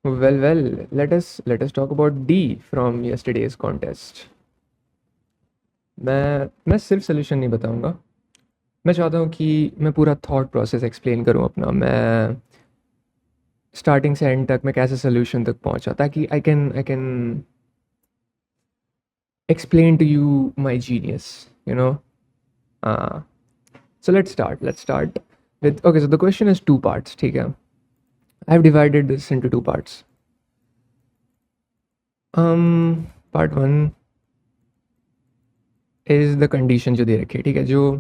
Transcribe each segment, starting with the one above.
Well, let us talk about D from yesterday's contest. मैं सिर्फ solution नहीं बताऊंगा. मैं चाहता हूँ कि मैं पूरा थॉट प्रोसेस एक्सप्लेन करूँ अपना. मैं स्टार्टिंग से एंड तक मैं कैसे सोल्यूशन तक पहुँचा, ताकि I can explain to you my genius. uh, so let's start with, okay, so the question is two parts, ठीक है. I have divided this into two parts. Part one is the condition जो दे रखी है, ठीक है, जो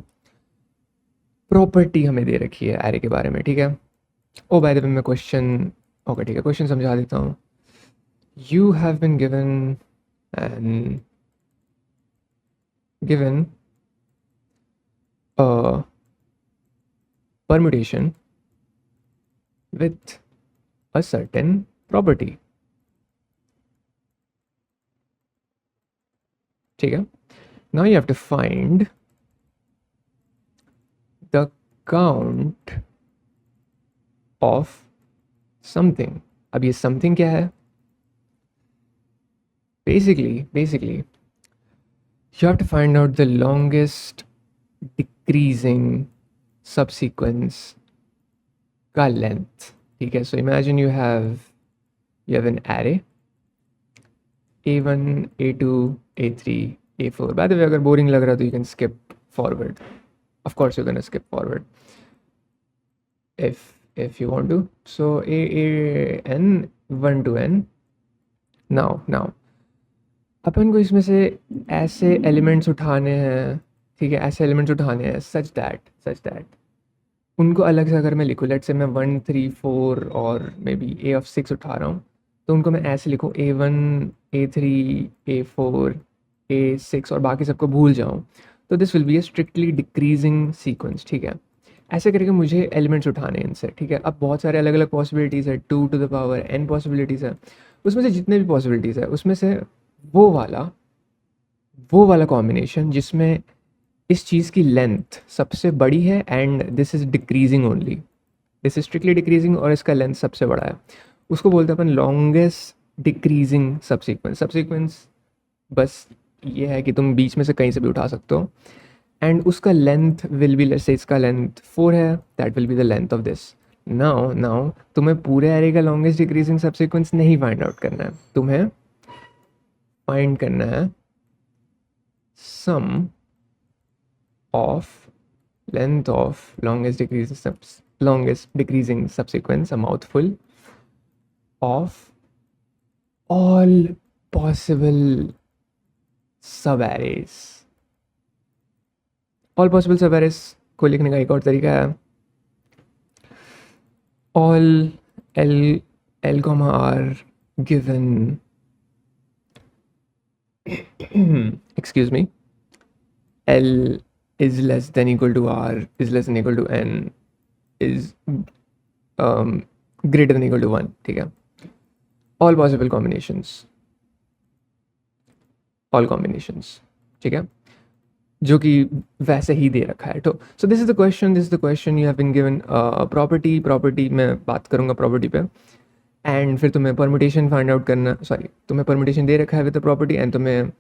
property हमें दे रखी है एरे के बारे में, ठीक है. ओ बाय द वे मैं क्वेश्चन, ओके ठीक है, क्वेश्चन समझा देता हूँ. You have been given a permutation with a certain property, ठीक है. Now you have to find the count of something. अब ये something क्या है? Basically you have to find out the longest decreasing subsequence का length, ठीक है. So imagine you have an array a1, a2, a3, a4. By the way, अगर boring लग रहा तो you can skip forward. Of course you're gonna skip forward if you want to. So n 1 to n. Now अपन को इसमें से ऐसे elements उठाने हैं, ठीक है, ऐसे एलिमेंट्स उठाने हैं सच दैट उनको अलग से अगर मैं लिखूँ, लेट्स से मैं 1 3 4 और मे बी a6 उठा रहा हूँ, तो उनको मैं ऐसे लिखूँ a1, a3, a4, a6 और बाकी सबको भूल जाऊँ, तो this will be A strictly decreasing sequence, ठीक है. ऐसे करके मुझे एलिमेंट्स उठाने हैं इनसे, ठीक है. अब बहुत सारे अलग अलग पॉसिबिलिटीज़ है, 2 to the power n possibilities है. उसमें से जितने भी पॉसिबिलिटीज़ है उसमें से वो वाला कॉम्बिनेशन जिसमें इस चीज़ की लेंथ सबसे बड़ी है and this is decreasing only, this is strictly decreasing और इसका लेंथ सबसे बड़ा है, उसको बोलते हैं अपन लॉन्गेस्ट डिक्रीजिंग सबसीक्वेंस. बस ये है कि तुम बीच में से कहीं से भी उठा सकते हो एंड उसका length will be, let's say इसका लेंथ 4 है, that will be the length of this. Now तुम्हें पूरे एरे का लॉन्गेस्ट डिक्रीजिंग सबसीक्वेंस नहीं फाइंड आउट करना है, तुम्हें फाइंड करना है सम of length of longest decreasing subsequence, a mouthful, of all possible subarrays. All possible subarrays को लिखने का एक और तरीका है all l comma r given excuse me, l is less than equal to r is less than equal to n is greater than equal to 1, ठीक है. all possible combinations, ठीक है, जो कि वैसे ही दे रखा है. तो so this is the question you have been given property मैं बात करूँगा प्रॉपर्टी पे, एंड फिर तुम्हें परमुटेशन फाइंड आउट करना, सॉरी तुम्हें परमुटेशन दे रखा है विद द प्रॉपर्टी एंड तुम्हें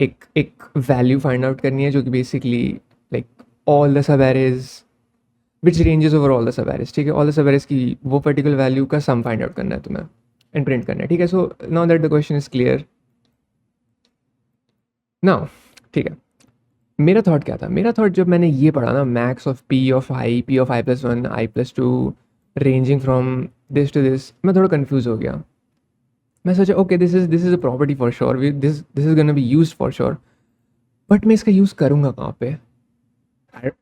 एक वैल्यू फाइंड आउट करनी है जो कि basically like all the sub arrays which ranges over all the sub arrays, ठीक है. ऑल द सब एरेज की वो पर्टिकुलर वैल्यू का सम फाइंड आउट करना है तुम्हें एंड प्रिंट करना है, ठीक है. So now that the question is clear now, ठीक है. मेरा थॉट क्या था, मेरा थॉट जब मैंने ये पढ़ा ना, max of P of i plus one i plus two ranging from this to this, मैं थोड़ा कंफ्यूज हो गया. मैं सोचा okay this is a property for sure, this is gonna be used for sure, but मैं इसका use करूँगा कहाँ पे,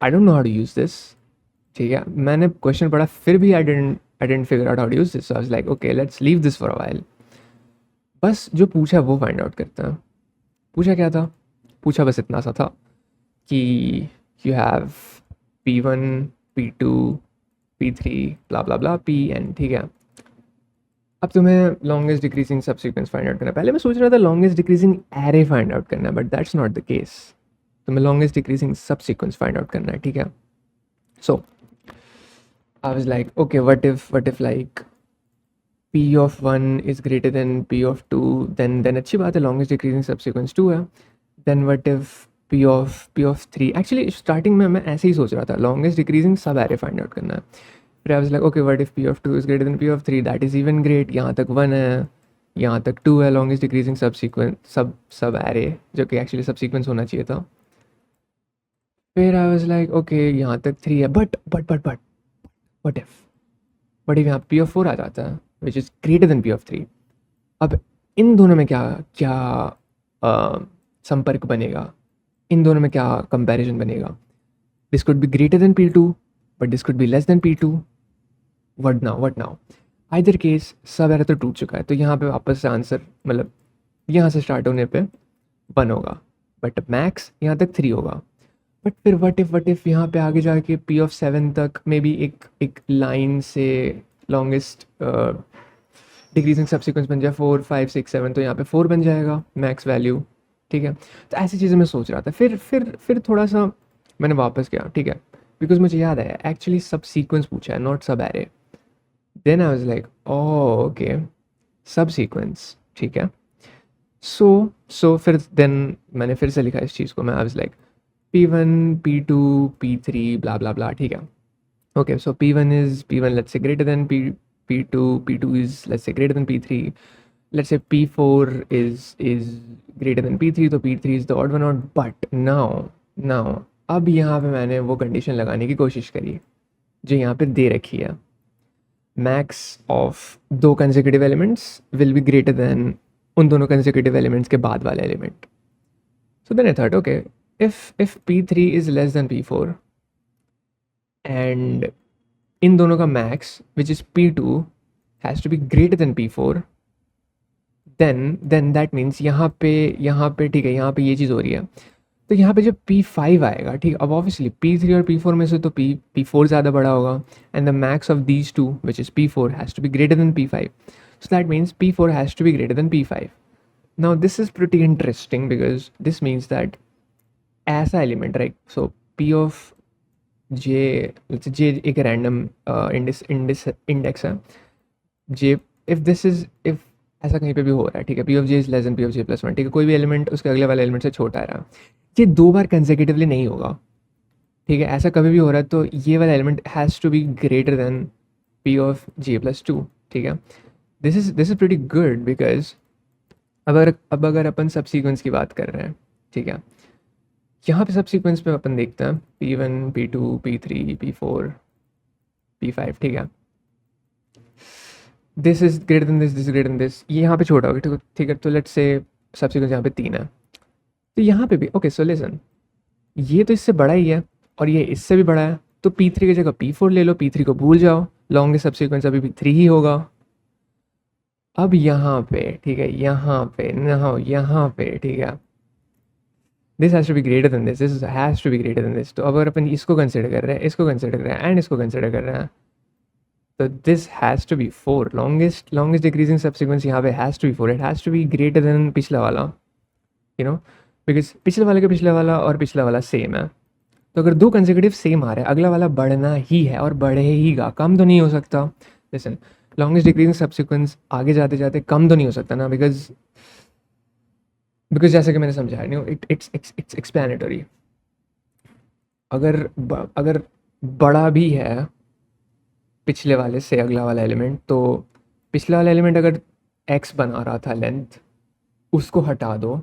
I don't know how to use this, ठीक है. मैंने क्वेश्चन पढ़ा फिर भी I didn't figure out how to use this. I was like okay let's leave this for a while. बस जो पूछा वो फाइंड आउट करते हैं. पूछा क्या था, पूछा बस इतना सा था कि you have P1, P2, P3 blah blah blah Pn, ठीक है. अब तुम्हें longest decreasing subsequence find out करना है. पहले मैं सोच रहा था longest decreasing array find out करना है, but that's not the case. तुम्हें longest decreasing subsequence find out करना है, ठीक है. So I was like okay what if like P of one is greater than P of two, then अच्छी बात है, लॉन्गेस्ट डिक्रीजिंग सबसिक्वेंस टू है. Then what if P of three, actually starting में मैं ऐसे ही सोच रहा था longest decreasing subarray find out करना है. फिर I was like okay what if P of two is greater than P of three, that is even great. यहाँ तक वन है, यहाँ तक टू है, लॉन्गेस्ट डिक्रीजिंग सब एरे, जो कि एक्चुअली सब सीक्वेंस होना चाहिए था. फिर आई वाज लाइक ओके यहाँ तक थ्री है, बट व्हाट इफ यहाँ पी ऑफ फोर आ जाता है which is greater than P of three. अब इन दोनों में क्या क्या संपर्क बनेगा, इन दोनों में क्या कंपैरिजन बनेगा. This could be greater than P two but this could be less than P two. What now either case subarray तो टूट चुका है, तो यहाँ पे वापस से आंसर मतलब यहाँ से स्टार्ट होने पे वन होगा बट मैक्स यहाँ तक थ्री होगा. बट फिर वट इफ यहाँ पे आगे जाके पी ऑफ सेवन तक मे बी एक लाइन से लॉन्गेस्ट डिक्रीजिंग सब्सिक्वेंस बन जाए फोर फाइव सिक्स सेवन, तो यहाँ पे फोर बन जाएगा मैक्स वैल्यू. ठीक है, तो ऐसी चीज़ें मैं सोच रहा था. फिर थोड़ा सा मैंने वापस किया, ठीक है, बिकॉज मुझे याद आया एक्चुअली सब सीक्वेंस पूछा है not subarray. Then I was like okay subsequence, ठीक है. सो फिर देन मैंने फिर से लिखा इस चीज़ को. मैं आई was like P1, P2, P3, blah blah blah. ठीक है. Okay, so P1 let's say greater than P2, P2 is let's say greater than P3. Let's say P4 is greater than P3, तो P3 is the odd one out. But now अब यहाँ पे मैंने वो condition लगाने की कोशिश करी जो यहाँ पे दे रखी है. मैक्स ऑफ दो consecutive elements will be greater then उन दोनों कंसेक्यूटिव एलिमेंट्स के बाद वाले element. So then I thought, okay, if P3 is less than P4 and इन दोनों का max which is P2 has to be greater than P4, then that means यहाँ पे ठीक है, यहाँ पे ये चीज़ हो रही है. तो यहाँ पे जब P5 आएगा, ठीक है, अब ऑब्वियसली P3 और P4 में से तो P4 ज़्यादा बड़ा होगा and the max of these two which is P4 has to be greater than P5. So that means P4 has to be greater than P5. Now this is pretty interesting because this means that ऐसा element, right, so P of J, let's say J एक random index है J. If ऐसा कहीं पे भी हो रहा है, ठीक है, P of J is less than P of J plus one, ठीक है, कोई भी एलिमेंट उसके अगले वाले एलिमेंट से छोटा आ रहा है, ये दो बार कंसेक्यूटिवली नहीं होगा. ठीक है, ऐसा कभी भी हो रहा है तो ये वाला element has to be greater than P of J plus two. ठीक है, this is pretty good because अब अगर अपन सब सीक्वेंस की बात कर रहे हैं, ठीक है, यहाँ पे सब सीक्वेंस में अपन देखते हैं P1, P2, P3, P4, P5. ठीक है, this is greater than this is greater than this, ये यहाँ पे छोटा होगा. ठीक है, तो लेट्स से सब सीक्वेंस यहाँ पे तीन है, तो यहाँ पे भी ओके. सो लिसन, ये तो इससे बड़ा ही है और ये इससे भी बड़ा है, तो P3 की जगह P4 ले लो, P3 को भूल जाओ, लॉन्गेस्ट सब सीक्वेंस अभी P3 ही होगा. अब यहाँ पे, ठीक है, यहाँ पे, ठीक है, this has to be greater than this has to be greater than this. तो अब अगर अपन इसको कंसिडर कर रहे हैं, इसको कंसिडर कर रहे हैं एंड इसको कंसिडर कर रहे हैं, तो this has to be four. Longest decreasing subsequence यहाँ पे has to be four. It has to be greater than पिछला वाला, यू नो, बिकॉज पिछले वाले का पिछला वाला और पिछला वाला सेम है. तो अगर दो कंसेक्यूटिव सेम आ रहा है, अगला वाला बढ़ना ही है और बढ़ेगा, कम तो नहीं हो सकता. लिसन, लॉन्गेस्ट डिक्रीजिंग सबसिक्वेंस आगे जाते जाते कम तो नहीं हो सकता ना, बिकॉज जैसे कि मैंने समझाया, न्यू इट्स एक्सप्लेनेटरी. अगर बड़ा भी है पिछले वाले से अगला वाला एलिमेंट, तो पिछला वाला एलिमेंट अगर x बना रहा था लेंथ, उसको हटा दो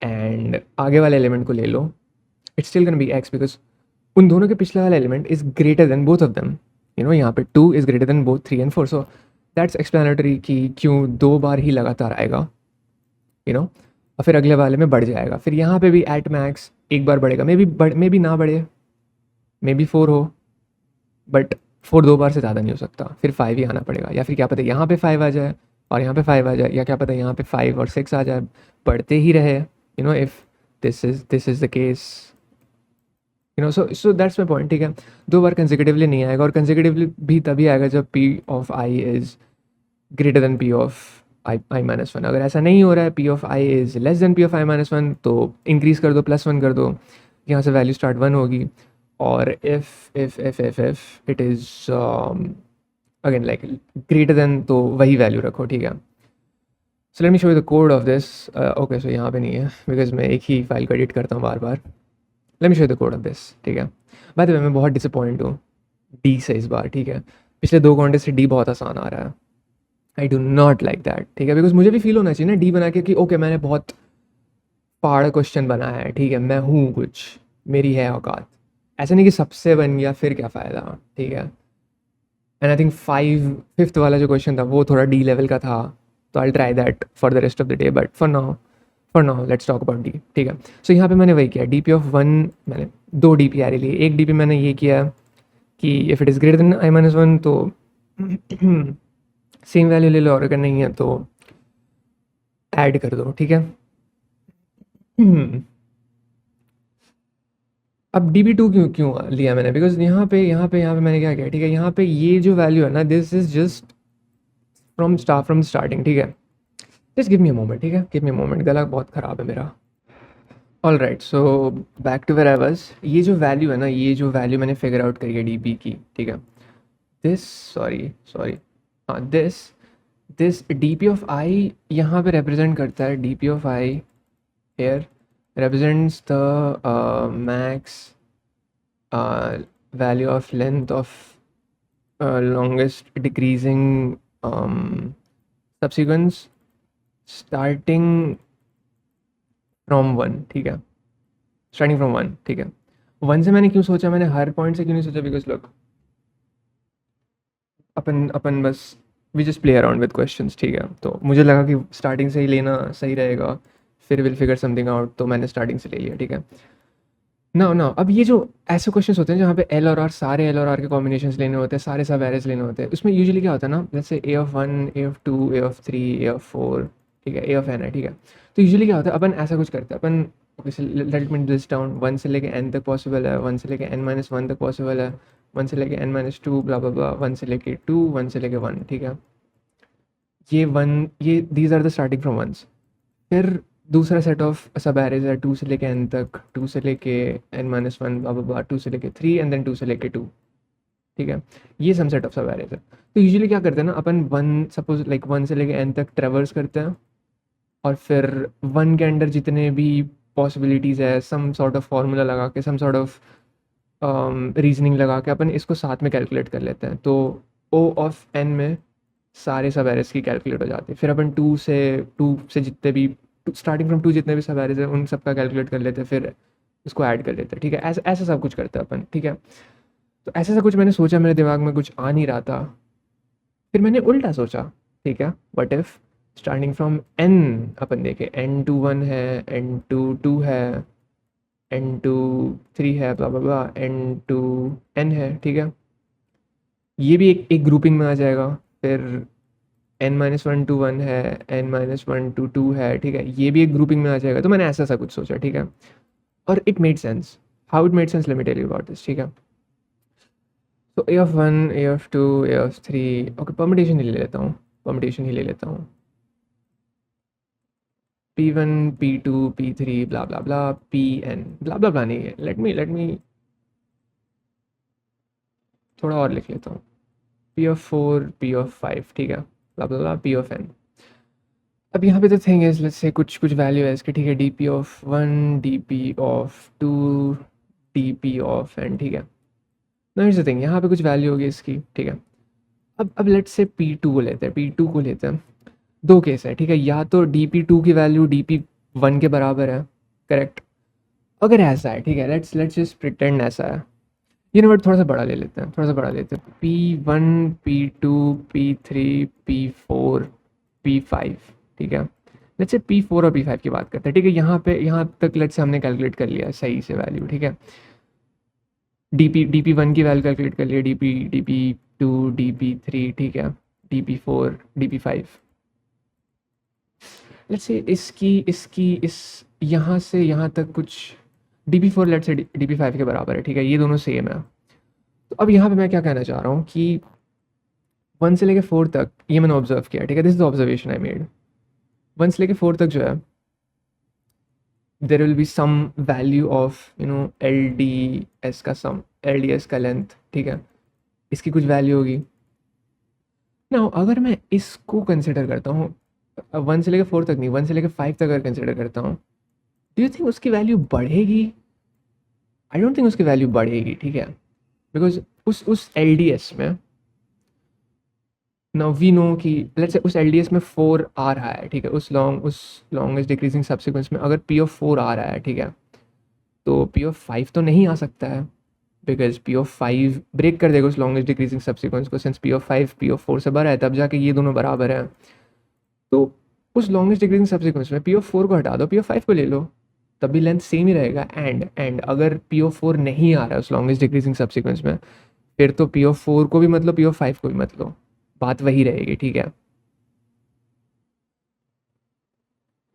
एंड आगे वाले एलिमेंट को ले लो, it's still can be x because उन दोनों के पिछला वाला element is greater than both of them. You know, यहाँ पे 2 is greater than both 3 and 4. So that's explanatory कि क्यों दो बार ही लगातार आएगा, यू नो, और फिर अगले वाले में बढ़ जाएगा. फिर यहाँ पे भी एट मैक्स एक बार बढ़ेगा, मे बी ना बढ़े, मे बी 4 हो, बट 4 दो बार से ज़्यादा नहीं हो सकता. फिर 5 ही आना पड़ेगा, या फिर क्या पता यहाँ पे 5 आ जाए और यहाँ पे 5 आ जाए, या क्या पता यहाँ पे 5 और 6 आ जाए, बढ़ते ही रहे, you know, if this is the case, you know. So that's my point. ठीक है, दो बार कंसेक्यूटिवली नहीं आएगा, और कंसेक्यूटिवली भी तभी आएगा जब P of I is greater than P of I minus one. अगर ऐसा नहीं हो रहा है, P of I is less than P of I minus one, तो इंक्रीज़ कर दो, +1 कर दो, यहाँ से वैल्यू स्टार्ट 1 होगी. और if it is again like greater than तो वही वैल्यू रखो, ठीक है। So let me show you the code of this. Okay, so यहाँ पे नहीं है बिकॉज मैं एक ही फाइल को एडिट करता हूँ बार बार। Let me show you the code of this, ठीक है। बाय द वे मैं बहुत डिसअपॉइंट हूँ डी से इस बार, ठीक है। पिछले 2 कॉन्टेस्ट से डी बहुत आसान आ रहा है। I do not like that, ठीक है, बिकॉज मुझे भी फील होना चाहिए ना डी बना के कि ओके मैंने बहुत पहाड़ क्वेश्चन बनाया है, ठीक है, मैं हूँ कुछ, मेरी है औकात। ऐसा नहीं कि सबसे बन गया फिर क्या फ़ायदा, ठीक है। एंड आई थिंक 5th वाला जो क्वेश्चन था वो थोड़ा डी लेवल का था, तो I try that for the rest of the day, but for now let's talk about D, ठीक है। सो यहाँ पे मैंने वही किया, डी पी ऑफ 1 मैंने 2 डी पी आर लिए। एक डी पी मैंने ये किया कि if it is greater then i-1 तो सेम वैल्यू ले लो, और अगर नहीं है तो ऐड कर दो, ठीक है। अब डी बी टू क्यों क्यों लिया मैंने, बिकॉज यहाँ पे मैंने क्या किया, ठीक है, यहाँ पे ये जो वैल्यू है ना, this is just from starting, ठीक है। Just give me a moment, ठीक है, गिव मी अ मोमेंट, गला बहुत ख़राब है मेरा। All right, so back to where I was. ये जो वैल्यू है ना, ये जो वैल्यू मैंने फिगर आउट करी है डी पी की, ठीक है। दिस सॉरी सॉरी हाँ this D P of I यहाँ पे रिप्रेजेंट करता है, D P of I here represents the max value of length of longest decreasing subsequence starting from 1, ठीक है, स्टार्टिंग फ्रॉम 1, ठीक है। 1 से मैंने क्यों सोचा, मैंने हर पॉइंट से क्यों नहीं सोचा, बिकॉज लुक अपन अपन बस we just play around with questions, ठीक है। तो मुझे लगा कि स्टार्टिंग से ही लेना सही रहेगा, फिर विल फिगर समथिंग आउट, तो मैंने स्टार्टिंग से ले लिया, ठीक है। ना ना अब ये जो ऐसे क्वेश्चंस होते हैं जहाँ पे एल और आर, सारे एल और आर के कॉम्बिनेशंस लेने होते हैं, सारे सब एरेस लेने होते हैं, उसमें यूजुअली क्या होता है ना, जैसे a of 1, a of 2, a of 3, a of 4, ठीक है, ए ऑफ एन है, ठीक है। तो यूजुअली क्या होता है, अपन ऐसा कुछ करते हैं, अपन लेट मी दिस डाउन, 1 से लेके एन तक पॉसिबल है, 1 से लेके n-1 तक पॉसिबल है, 1 से लेके n-2 ब्ला ब्ला ब्ला, 1 से लेके 2, 1 से लेके 1, ठीक है। ये these are the starting from ones. फिर दूसरा सेट ऑफ सब एरेज है 2 से लेके n तक, 2 से लेके n-1 ब्ला ब्ला ब्ला, 2 से लेके 3 एंड देन 2 से लेके 2, ठीक है। ये सम सेट ऑफ सब एरेज है। तो यूजुअली क्या करते हैं ना अपन, 1 सपोज लाइक 1 से लेके n तक ट्रेवर्स करते हैं, और फिर 1 के अंडर जितने भी पॉसिबिलिटीज़ है, सम सॉर्ट ऑफ फार्मूला लगा के, सम सॉर्ट ऑफ रीजनिंग लगा के अपन इसको साथ में कैलकुलेट कर लेते हैं। तो ओ ऑफ n में सारे सब एरेज की कैलकुलेट हो जाती है। फिर अपन 2 से जितने भी स्टार्टिंग फ्रॉम 2 जितने भी सब एरेज है उन सब का कैलकुलेट कर लेते हैं, फिर उसको ऐड कर लेते हैं, ठीक है। ऐसा ऐसा सब कुछ करते हैं अपन, ठीक है। तो ऐसा सब कुछ मैंने सोचा, मेरे दिमाग में कुछ आ नहीं रहा था, फिर मैंने उल्टा सोचा, ठीक है, what if starting from n अपन देखें, n2 1 है, n2 2 है, n2 3 है, ब्ला ब्ला ब्ला, n2 n है, ठीक है। ये भी एक ग्रुपिंग में आ जाएगा। फिर n-1 to 1 है, n-1 to 2 है, ठीक है, ये भी एक ग्रुपिंग में आ जाएगा। तो मैंने ऐसा सा कुछ सोचा, ठीक है, और it made sense. How it made sense, let me tell you about this, ठीक है। तो a of 1, a of 2, a of 3, okay, permutation ही ले लेता हूँ, परमिटेशन ही ले लेता हूँ, p1 p2 p3 blah blah blah pn ब्ला ब्ला ब्ला नहीं है, लेट मी थोड़ा और लिख लेता हूँ, p ऑफ 4 p ऑफ 5, ठीक है, ब्ला blah blah p of n। अब यहाँ पे तो थिंग इज, लेट्स से कुछ कुछ वैल्यू है इसके, ठीक है, D P of 1, D P of 2, D P of n, ठीक है। ना इट्स द थिंग, यहाँ पे कुछ वैल्यू होगी इसकी, ठीक है। अब लेट्स से p2 को लेते हैं, p2 को लेते हैं। दो केस है, ठीक है, या तो डी पी 2 की वैल्यू डी पी 1 के बराबर है, करेक्ट। अगर ऐसा है, ठीक है, लेट्स जस्ट प्रिटेंड ऐसा है, ये नंबर थोड़ा सा बड़ा ले लेते हैं, थोड़ा सा बड़ा लेते हैं, p1 p2 p3 p4 p5, ठीक है। लेट्स से p4 और p5 की बात करते हैं, ठीक है। यहाँ तक लेट्स से हमने कैलकुलेट कर लिया सही से वैल्यू, ठीक है। डी पी 1 की वैल्यू कैलकुलेट कर लिया, डी पी 2 डी पी 3, ठीक है, D P 4 D P 5। Let's say इसकी इस यहाँ से यहाँ तक कुछ D P 4 let's say D P 5 के बराबर है, ठीक है, ये दोनों सेम है। तो अब यहाँ पे मैं क्या कहना चाह रहा हूँ कि 1 से लेके 4 तक ये मैंने ऑब्जर्व किया, ठीक है, this is the observation I made. 1 से लेके 4 तक जो है, there will be some value of L D S का सम, एल डी एस का लेंथ, ठीक है, इसकी कुछ वैल्यू होगी। ना अगर मैं इसको कंसिडर करता हूँ 1 से लेकर 4 तक नहीं, 1 से लेकर 5 तक अगर कंसिडर करता हूँ, डू यू थिंक उसकी वैल्यू बढ़ेगी? आई डोंट थिंक उसकी वैल्यू बढ़ेगी, ठीक है, बिकॉज उस एल में नाउ वी नो कि लेट्स से उस एल में 4 आ रहा है, ठीक है, उस लॉन्गेस्ट डिक्रीजिंग सब्सिक्वेंस में अगर पी ऑफ 4 आ रहा है, ठीक है, तो पी ऑफ 5 तो नहीं आ सकता है, बिकॉज पी ऑफ 5 ब्रेक कर देगा उस लॉन्गेस्ट डिक्रीजिंग सब्सिक्वेंस को, since P of 5 P of 4 से बड़ा है, तब जाके ये दोनों बराबर है। तो उस लॉन्गेस्ट डिक्रीजिंग सब्सिक्वेंस में पी ऑफ 4 को हटा दो, पी ऑफ 5 को ले लो, तब भी लेंथ सेम ही रहेगा। एंड अगर पी ऑफ 4 नहीं आ रहा है उस लॉन्गेस्ट डिक्रीजिंग सब्सिक्वेंस में, फिर तो पी ऑफ 4 को भी मत लो, पी ऑफ 5 को भी मत लो, बात वही रहेगी, ठीक है।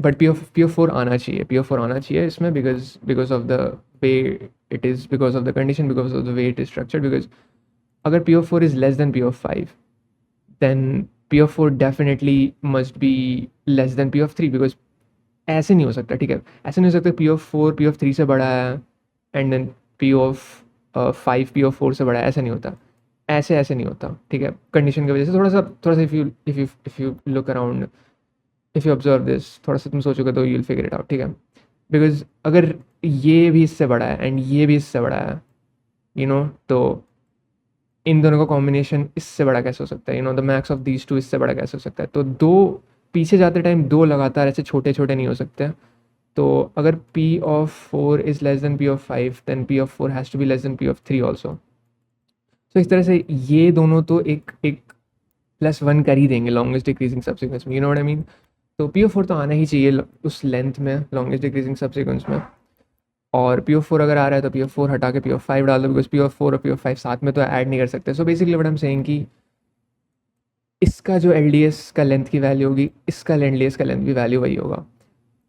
बट पी ऑफ 4 आना चाहिए, पी ऑफ 4 आना चाहिए इसमें, because of the way it is, because of the condition, because of the way it is structured. Because अगर P of 4 is less than P of 5, then P of 4 definitely must be less than P of 3, because ऐसे नहीं हो सकता, ठीक है, ऐसे नहीं हो सकता P of 4 P of 3 से बड़ा है and then P of 5 P of 4 से बड़ा है, ऐसा नहीं होता, ऐसे नहीं होता, ठीक है, कंडीशन की वजह से थोड़ा सा if you look around, if you observe this, थोड़ा सा तुम सोचोगे तो you will figure it out, ठीक है। बिकॉज अगर ये भी इससे बड़ा है एंड ये भी इससे बड़ा है, तो इन दोनों का कॉम्बिनेशन इससे बड़ा कैसे हो सकता है, the max of these to इससे बड़ा कैसे हो सकता है। तो दो पीछे जाते टाइम दो लगातार ऐसे छोटे छोटे नहीं हो सकते। तो अगर P of 4 is less than P of 5, then P of 4 has to be less than P of 3 also. तो इस तरह से ये दोनों तो एक एक +1 कर ही देंगे लॉन्गेस्ट डिक्रीजिंग सब्सिक्वेंस में, व्हाट आई मीन। तो P of 4 तो आना ही चाहिए उस लेंथ में, लॉन्गेस्ट डिक्रीजिंग सब्सिक्वेंस में। और P of 4 अगर आ रहा है तो P of 4 हटा के P of 5 डाल दो, बिकॉज P of 4 और P of 5 साथ में तो ऐड नहीं कर सकते। So basically what I am saying कि इसका जो LDS का लेंथ की वैल्यू होगी, इसका LDS का लेंथ भी वैल्यू वही होगा।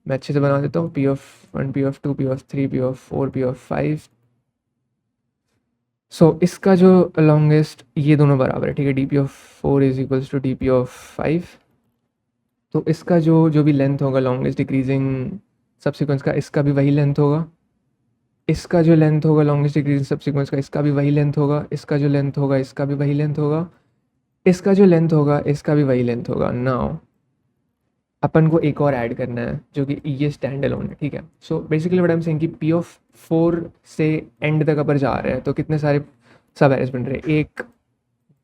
मैं अच्छे से बना देता हूँ, P of 1 P of 2 P of 3 P of 4 P of 5। सो इसका जो लॉन्गेस्ट, ये दोनों बराबर है, ठीक है, DP of 4 is equals to DP of 5। तो इसका जो भी लेंथ होगा लॉन्गेस्ट डिक्रीजिंग सब्सिक्वेंस का, इसका भी वही लेंथ होगा। इसका जो लेंथ होगा लॉन्गेस्ट डिक्रीजिंग सब्सिक्वेंस का, इसका भी वही लेंथ होगा। इसका जो लेंथ होगा, इसका भी वही लेंथ होगा। इसका जो लेंथ होगा, इसका भी वही लेंथ होगा। नाउ अपन को एक और ऐड करना है, जो कि ये स्टैंड अलोन है, ठीक है। So basically what I am saying कि P of 4 से एंड तक अपन जा रहे हैं, तो कितने सारे सब एरेज बन रहे हैं, 1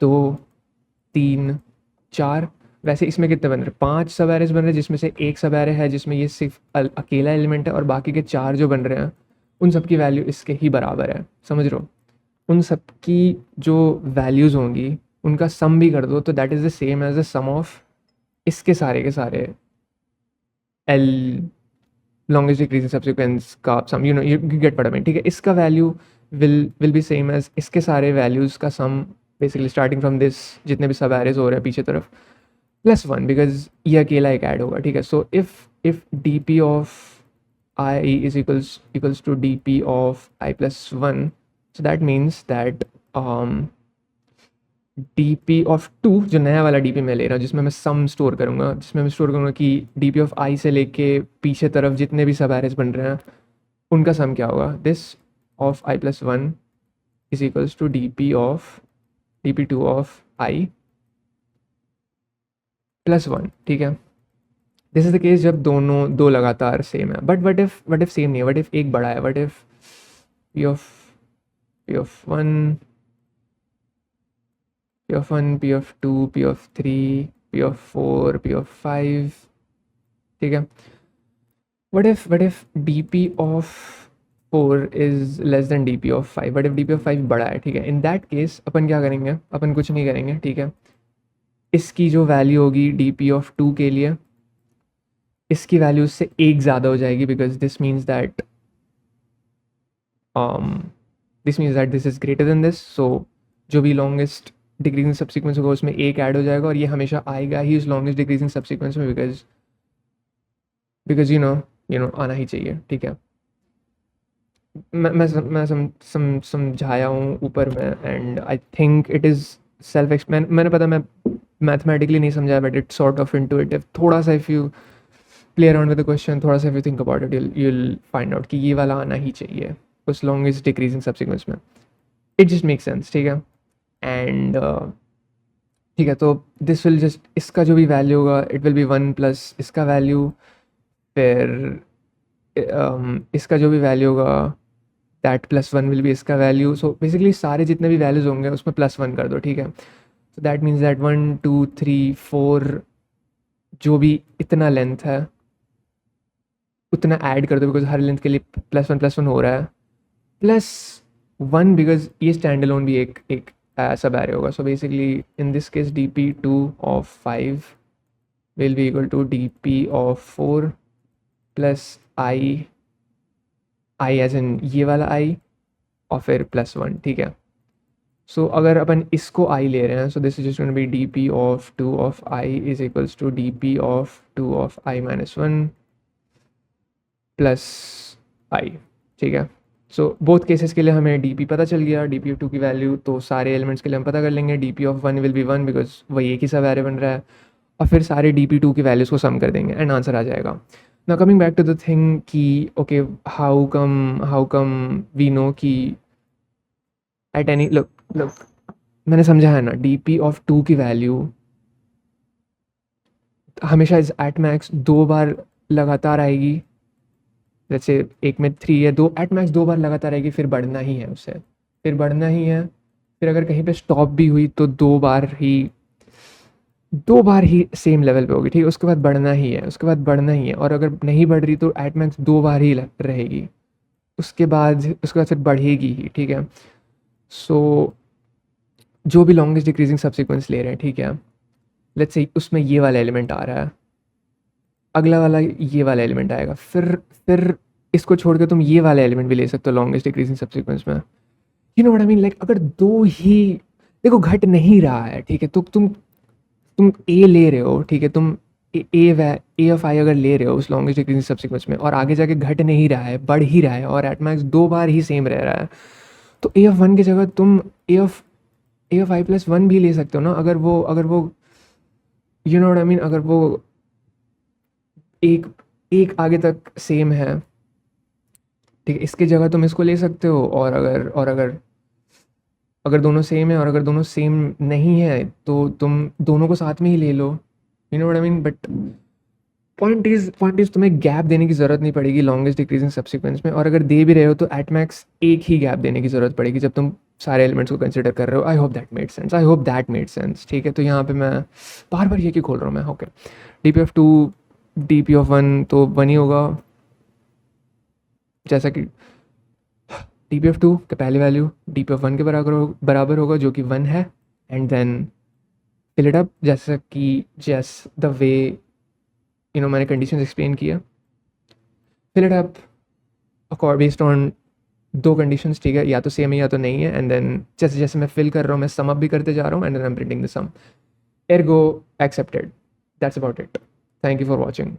2 3 4। वैसे इसमें कितने बन रहे हैं, 5 सब एरेज बन रहे हैं, जिसमें से एक सब एरे है जिसमें ये सिर्फ अकेला एलिमेंट है, और बाकी के 4 जो बन रहे हैं उन सब की वैल्यू इसके ही बराबर है, समझ रहे हो। उन सब की जो वैल्यूज़ होंगी उनका सम भी कर दो, तो that is the same as the sum of इसके सारे के सारे एल लॉन्गेस्ट डिक्रीजिंग सब्सिक्वेंस का sum, you get what I mean, ठीक है। इसका value will be same as इसके सारे वैल्यूज़ का sum, basically starting from this, जितने भी सब एरेज हो रहे हैं पीछे तरफ, +1, बिकॉज ये अकेला एक ऐड होगा, ठीक है। So if DP of I is equals to DP of I+1, so that means that DP of 2, जो नया वाला DP मैं ले रहा हूँ, जिसमें मैं सम स्टोर करूँगा, जिसमें मैं स्टोर करूँगा कि DP of I से लेके पीछे तरफ जितने भी सब एरेज बन रहे हैं उनका सम क्या होगा, this of I+1 is equals to DP2 of I+1, ठीक है। दिस इज द केस जब दोनों दो लगातार सेम है। बट वट इफ सेम नहीं है, वट इफ एक बड़ा है, what if P of 1 P of 2 P of 3 P of 4 P of 5, ठीक है। What if DP of 4 is less then DP of 5, what if DP of 5 बड़ा है, ठीक है। इन दैट केस अपन क्या करेंगे, अपन कुछ नहीं करेंगे, ठीक है। इसकी जो वैल्यू होगी DP of 2 के लिए, इसकी वैल्यू से एक ज़्यादा हो जाएगी, because this means that this is greater than this. So जो भी लॉन्गेस्ट डिक्रीजिंग सब्सिक्वेंस होगा उसमें एक ऐड हो जाएगा, और ये हमेशा आएगा ही उस लॉन्गेस्ट डिक्रीजिंग सब्सिक्वेंस में, बिकॉज आना ही चाहिए, ठीक है। मैं समझाया हूँ ऊपर में, and I think it is self मैंने पता मैं मैथमेटिकली नहीं समझाया, but it's sort of intuitive. थोड़ा सा if you play around with the question, थोड़ा सा if you think about it, you'll find out कि ये वाला आना ही चाहिए उस लॉन्गेस्ट डिक्रीजिंग सब्सिक्वेंस में। इट जस्ट मेक सेंस, ठीक है। एंड ठीक है, तो दिस विल जस्ट, इसका जो भी वैल्यू होगा इट विल बी 1 प्लस इसका वैल्यू, फिर इसका जो भी वैल्यू होगा दैट प्लस 1 विल बी इसका वैल्यू। सो बेसिकली सारे जितने भी वैल्यूज़ होंगे उसमें प्लस 1 कर दो, ठीक है। सो दैट मीन्स दैट 1 2 3 4 जो भी इतना लेंथ है उतना ऐड कर दो, बिकॉज हर लेंथ के लिए +1 +1 हो रहा है, +1 बिकॉज ये स्टैंड अलोन भी एक एक सब एरे होगा। So basically in this case dp2 of 5 will be equal to dp of 4 plus i as in ये वाला i और फिर +1, ठीक है। सो अगर अपन इसको i ले रहे हैं, so this is just going to be dp of 2 of i is equals to dp of 2 of i minus 1 plus i, ठीक है। सो बोथ केसेस के लिए हमें डी पी पता चल गया, डी पी ऑफ 2 की वैल्यू, तो सारे एलिमेंट्स के लिए हम पता कर लेंगे D P of 1 will be 1 because वही एक ही सब एरे बन रहा है, और फिर सारे डी पी 2 की वैल्यूज़ को सम कर देंगे एंड आंसर आ जाएगा। Now coming back to the thing कि okay how come we know कि एट एनी लुक मैंने समझा है ना, डी पी ऑफ 2 की वैल्यू हमेशा इज एट मैक्स 2 बार लगातार आएगी, जैसे एक में 3 है, 2 एट मैक्स 2 बार लगातार रहेगी, फिर बढ़ना ही है उससे, फिर बढ़ना ही है, फिर अगर कहीं पे स्टॉप भी हुई तो 2 बार ही सेम लेवल पे होगी, ठीक है। उसके बाद बढ़ना ही है, उसके बाद बढ़ना ही है, और अगर नहीं बढ़ रही तो एट मैक्स 2 बार ही रहेगी, उसके बाद फिर बढ़ेगी ही, ठीक है। सो जो भी लॉन्गेस्ट डिक्रीजिंग सबसिक्वेंस ले रहे हैं, ठीक है, लेट्स से उसमें ये वाला एलिमेंट आ रहा है, अगला वाला ये वाला एलिमेंट आएगा, फिर इसको छोड़ के तुम ये वाला एलिमेंट भी ले सकते हो लॉन्गेस्ट डिक्रीजिंग सबसीक्वेंस में। You know what I mean, like अगर दो ही, देखो घट नहीं रहा है, ठीक है, तो तुम ए ले रहे हो, ठीक है, तुम ए ऑफ आई अगर ले रहे हो उस लॉन्गेस्ट डिक्रीजिंग सबसीक्वेंस में, और आगे जाके घट नहीं रहा है, बढ़ ही रहा है, और at max 2 bar he same रह रहा है, तो ए ऑफ 1 की जगह तुम ए ऑफ आई प्लस 1 भी ले सकते हो ना, अगर वो you know what I mean, अगर वो एक आगे तक सेम है, ठीक है, इसकी जगह तुम इसको ले सकते हो, और अगर दोनों सेम है, और अगर दोनों सेम नहीं है तो तुम दोनों को साथ में ही ले लो, you know what I mean. But point is तुम्हें गैप देने की ज़रूरत नहीं पड़ेगी लॉन्गेस्ट डिक्रीजिंग सबसीक्वेंस में, और अगर दे भी रहे हो तो एट मैक्स एक ही गैप देने की ज़रूरत पड़ेगी जब तुम सारे एलिमेंट्स को कंसिडर कर रहे हो। I hope that made sense, ठीक है। तो यहाँ पे मैं बार बार ये क्यों खोल रहा हूँ मैं, okay. D P of 2 D P of 1 तो 1 ही होगा, जैसा कि डी पी ऑफ 2 का पहली वैल्यू डी पी ऑफ 1 के बराबर होगा जो कि 1 है, and then fill it up जैसा कि द वे यू नो मैंने कंडीशंस एक्सप्लेन किया, fill it up based on 2 conditions, ठीक है, या तो सेम है या तो नहीं है, एंड देन जैसे जैसे मैं फिल कर रहा हूँ मैं सम अप भी करते जा रहा हूँ, and then I am printing the sum, ergo accepted, that's about it, thank you for watching.